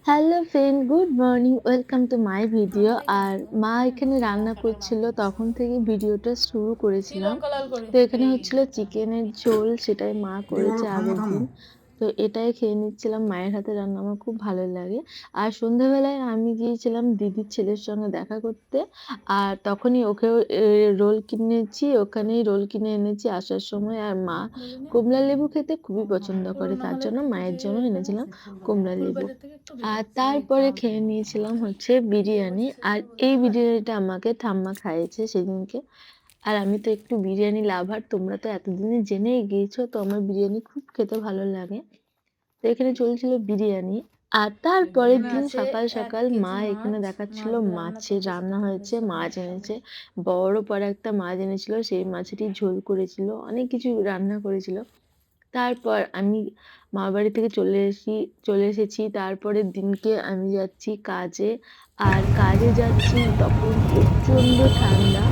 Hello friend, good morning. Welcome to my video. আর মা এখানে রান্না করছিল, তখন থেকে ভিডিওটা শুরু করেছিলাম। শ্রীলঙ্কা লাল করে তো এখানে এই হচ্ছিল চিকেনের ঝোল, সেটাই মা করেছে আগের দিন। তো এটাই খেয়ে নিচ্ছিলাম। মায়ের হাতে রান্না আমার খুব ভালো লাগে। আর সন্ধ্যাবেলায় আমি গিয়েছিলাম দিদির ছেলের সঙ্গে দেখা করতে। আর তখনই ওকেও রোল কিনেছি, ওখানেই রোল কিনে এনেছি আসার সময়। আর মা বলিনি কমলা লেবু খেতে খুবই পছন্দ করে, পুরোনো তার হলের জন্য থেকে মায়ের জন্য এনেছিলাম কমলা লেবু। ফুলবাজার থেকে একটু আর বেরোচ্ছে তারপরে খেয়ে নিয়েছিলাম হচ্ছে বিরিয়ানি। আর এই বিরিয়ানিটা আমাকে ঠাম্মা খাইয়েছে সেদিনকে। আর আমি তো একটু বিরিয়ানি লাভার, তোমরা তো এতদিনে জেনেই গিয়েছো। তো আমার বিরিয়ানি খুব খেতে ভালো লাগে। তো এখানে চলছিল বিরিয়ানি। আর তারপরের এখানে দিন আছে সকাল এক সকাল মা কেজি এখানে মাছ দেখাচ্ছিল মাছ দিয়ে রান্না মাছের করতেছে রান্না তোমাদের হয়েছে, সামনে মাছ এনেছে। বড় পাড়া একটা মাছ এনেছিল, সেই মাছেরই ঝোল করেছিল, অনেক কিছু রান্না করেছিল। তারপর আমি মামাবাড়ি থেকে চলে এসেছি। তারপরের দিনকে আমি যাচ্ছি কাজে। আর কাজে যাচ্ছি তখন প্রচণ্ড ঠান্ডা।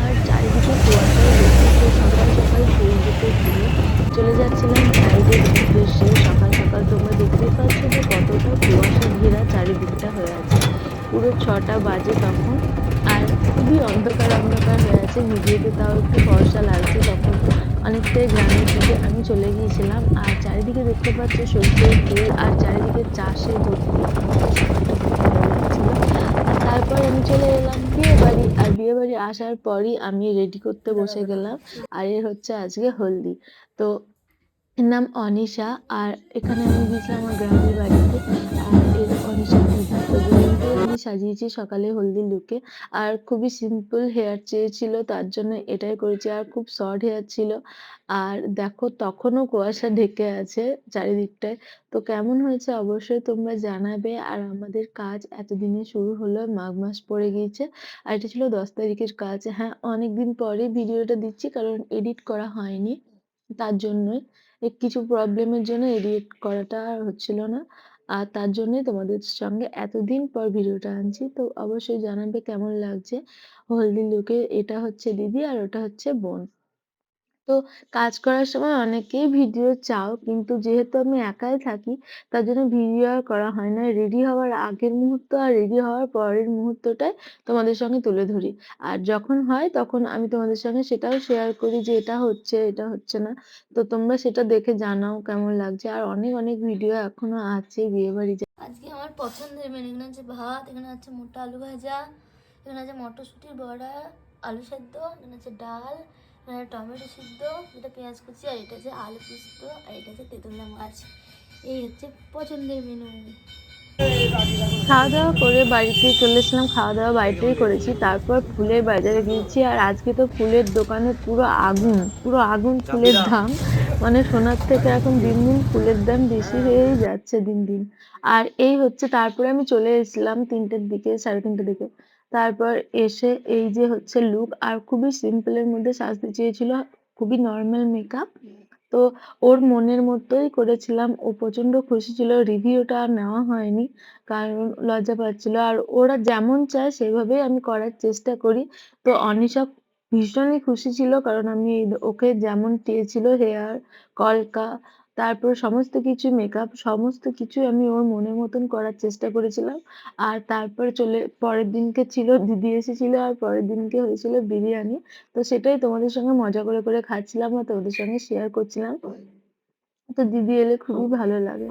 আর চারিদিকে কুয়াশায় ভর্তি। তো সকাল সকাল ফেসবুকে খুলে চলে যাচ্ছিলাম সাইডের উদ্দেশ্যে। সকাল সকাল তোমরা দেখতেই পাচ্ছ যে কতটা কুয়াশা ঘেরা চারিদিকটা হয়ে আছে। পুরো ৬টা বাজে তখন। আর খুবই অন্ধকার অন্ধকার হয়ে আছে। ভিডিওতে তাও একটু ফর্সা লাগছে। তখন অনেকটাই গ্রামের দিকে আমি চলে গিয়েছিলাম। আর চারিদিকে দেখতে পাচ্ছ সর্ষের ফুল, আর চারিদিকে চাষে ভর্তি। আমার তো সকালটা খুব ভালো লাগছিল। আর তারপর আমি চলে এলাম বিয়েবাড়ি। আর বিয়েবাড়ি আসার পরই আমি রেডি করতে দাঁড়া বসে দাঁড়া গেলাম। আর এর হচ্ছে আজকে হলদি। তো এর নাম অনিশা। আর এখানে আমি গিয়েছিলাম আমার গ্রামের বাড়িতে। আর এর অনিশা দিদি। তো দুজনকেই আমি সাজিয়েছি সকালে হলদির লুকে। আর খুবই সিম্পল হেয়ার চেয়েছিল, তার জন্য এটাই করেছি। আর খুব শর্ট হেয়ার ছিল। আর দেখো তখনও কুয়াশা ঢেকে আছে চারিদিকটায়। তো কেমন হয়েছে অবশ্যই তোমরা জানাবে। আর আমাদের কাজ এতদিনে শুরু হলো, মাঘ মাস পড়ে গিয়েছে। আর এটা ছিল ১০ তারিখের কাজ। হ্যাঁ, অনেকদিন পরে ভিডিওটা দিচ্ছি, কারণ এডিট করা হয়নি। তার জন্যই। কিছু প্রবলেমের জন্য এডিট করাটা আর হচ্ছিল না। আর তার জন্যই তোমাদের সঙ্গে এতদিন পর ভিডিওটা আনছি। তো অবশ্যই জানাবে কেমন লাগছে। হলদি লুকে এটা হচ্ছে দিদি আর ওটা হচ্ছে বোন। তো কাজ করার সময় অনেকেই ভিডিও চাও, কিন্তু যেহেতু আমি একাই থাকি, তার জন্য ভিডিও আর করা হয় না। রেডি হওয়ার আগের মুহূর্ত আর রেডি হওয়ার পরের মুহূর্তটাই তোমাদের সঙ্গে তুলে ধরি। আর যখন হয় তখন আমি তোমাদের সঙ্গে সেটাও শেয়ার করি যে এটা হচ্ছে, এটা হচ্ছে না। তো তোমরা সেটা দেখে জানাও কেমন লাগছে। আর অনেক অনেক ভিডিও এখনো আছে বিয়েবাড়ি। আজকে আমার পছন্দের মেনু এখানে আছে ভাত, এখানে আছে মোটা আলু ভাজা, এখানে আছে মটরশুঁটির বড়া, আলু সেদ্ধ, এখানে আছে ডাল, এখানে আছে টমেটো সিদ্ধ, এটা পেঁয়াজ কুচি, আর এটা আছে আলু পোস্ত, আর এটা আছে তেঁতুলিয়া মাছ। এই হচ্ছে পছন্দের মেনু। খাওয়া-দাওয়া করে বাড়িতে চলে এসলাম। খাওয়া-দাওয়া বাড়িতেই করেছি। তারপর ফুলের বাজারে গিয়েছি। আর আজকে তো ফুলের দোকানে পুরো আগুন, পুরো আগুন ফুলের দাম। মানে সোনার থেকে এখন দিন দিন ফুলের দাম বেশি হয়েই যাচ্ছে দিন দিন। আর এই হচ্ছে, তারপরে আমি চলে এসলাম ৩টের দিকে, ৩:৩০ দিকে। তারপর এসে এই যে হচ্ছে লুক। আর খুবই সিম্পল এর মধ্যে সাজতে চেয়েছিল। খুবই নরমাল মেকআপ। তো ওর মনের মতোই করেছিলাম। ও প্রচন্ড খুশি ছিল। রিভিউটা আর নেওয়া হয়নি। কারণ লজ্জা পাচ্ছিল। আর ওরা যেমন চায় সেভাবেই আমি করার চেষ্টা করি। তো অনিশা ভীষণই খুশি ছিল, কারণ আমি ওকে যেমন চেয়েছিল হেয়ার, কলকা, তারপর সমস্ত কিছু মেকআপ, সমস্ত কিছুই আমি ওর মনের মতন করার চেষ্টা করেছিলাম। আর তারপরে পরের দিনকে ছিল দিদি এসেছিল। আর পরের দিনকে হয়েছিল বিরিয়ানি। তো সেটাই তোমাদের সঙ্গে মজা করে খাচ্ছিলাম আর তোমাদের সঙ্গে শেয়ার করছিলাম। তো দিদি এলে খুবই ভালো লাগে।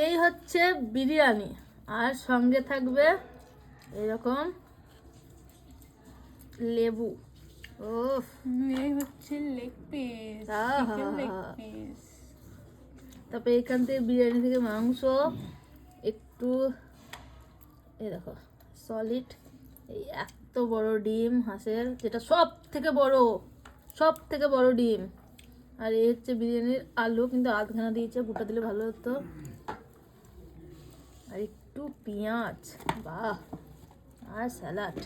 এই হচ্ছে বিরিয়ানি। আর সঙ্গে থাকবে এরকম লেবু। ওফ! এই হচ্ছে লেগ পিস, আহা! Chicken leg piece. তারপরে এখান থেকে বিরিয়ানি থেকে মাংস একটু, এই দেখো সলিড। এই এত বড় ডিম হাঁসের, যেটা সব থেকে বড় ডিম। আর এই হচ্ছে বিরিয়ানির আলু, কিন্তু আধখানা দিয়েছে, গোটা দিলে ভালো হতো। আর একটু পেঁয়াজ, বাহ! আর স্যালাড,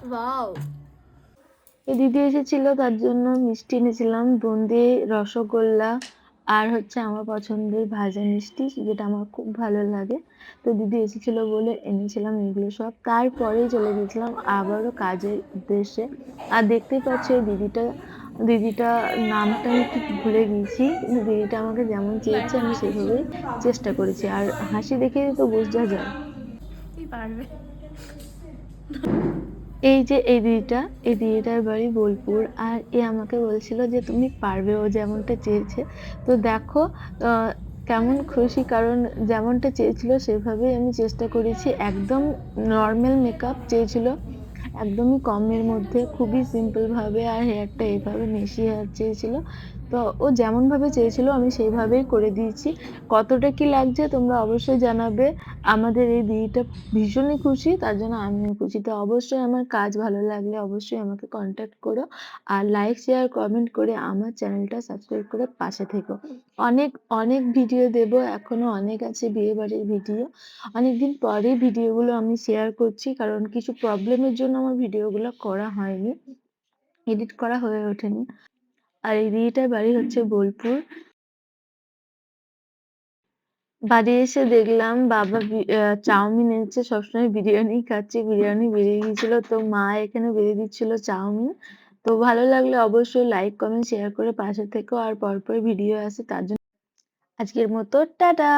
ওয়াও! এই দিদি এসেছিল, তার জন্য মিষ্টি এনেছিলাম, বুন্দি, রসগোল্লা, আর হচ্ছে আমার পছন্দের ভাজা মিষ্টি, যেটা আমার খুব ভালো লাগে। তো দিদি এসেছিল বলে এনেছিলাম এগুলো সব। তারপরেই চলে গেছিলাম আবারও কাজের উদ্দেশ্যে। আর দেখতেই পাচ্ছ এই দিদিটা দিদিটা নামটা আমি ঠিক ভুলে গিয়েছি। কিন্তু দিদিটা আমাকে যেমন চেয়েছে আমি সেভাবেই চেষ্টা করেছি। আর হাসি দেখেই তো বোঝা যায়। তুই পারবে। এই দিদিটার বাড়ি বোলপুর। আর এ আমাকে বলছিল যে, "তুমি পারবে।" ও যেমনটা চেয়েছে। তো দেখো আ কেমন খুশি, কারণ যেমনটা চেয়েছিল সেভাবেই আমি চেষ্টা করেছি। একদম নরমাল মেকআপ চেয়েছিল। একদমই কমের মধ্যে খুবই সিম্পল ভাবে, আর হেয়ারটা এভাবে মেশি হেয়ার চেয়েছিল। তো ও যেমনভাবে চেয়েছিল আমি সেইভাবেই করে দিয়েছি। কতটা কি লাগছে তোমরা অবশ্যই জানাবে। আমাদের এই দিদিটা ভীষণই খুশি, তার জন্য আমিও খুশি। তো অবশ্যই আমার কাজ ভালো লাগলে অবশ্যই আমাকে কনট্যাক্ট করো। আর লাইক, শেয়ার, কমেন্ট করে আমার চ্যানেলটা সাবস্ক্রাইব করে পাশে থেকো। অনেক, অনেক ভিডিও দেবো। এখনো অনেক আছে বিয়েবাড়ির ভিডিও। অনেকদিন পরে ভিডিওগুলো আমি শেয়ার করছি, কারণ কিছু প্রবলেমের জন্য আমার ভিডিওগুলো করা হয়নি। এডিট করা হয়ে ওঠেনি। আর এই দিদিটার বাড়ি হচ্ছে বোলপুর। বাড়ি এসে দেখলাম বাবা চাউমিন এনেছে। সবসময় বিরিয়ানি খাচ্ছি। বিরিয়ানি বেরিয়ে গিয়েছিল। তো মা এখানে বেড়ে দিচ্ছিল চাউমিন। তো ভালো লাগলে অবশ্যই লাইক, কমেন্ট, শেয়ার করে পাশে থেকো। আর পরপর ভিডিও আসে তার জন্য আজকের মতো টাটা!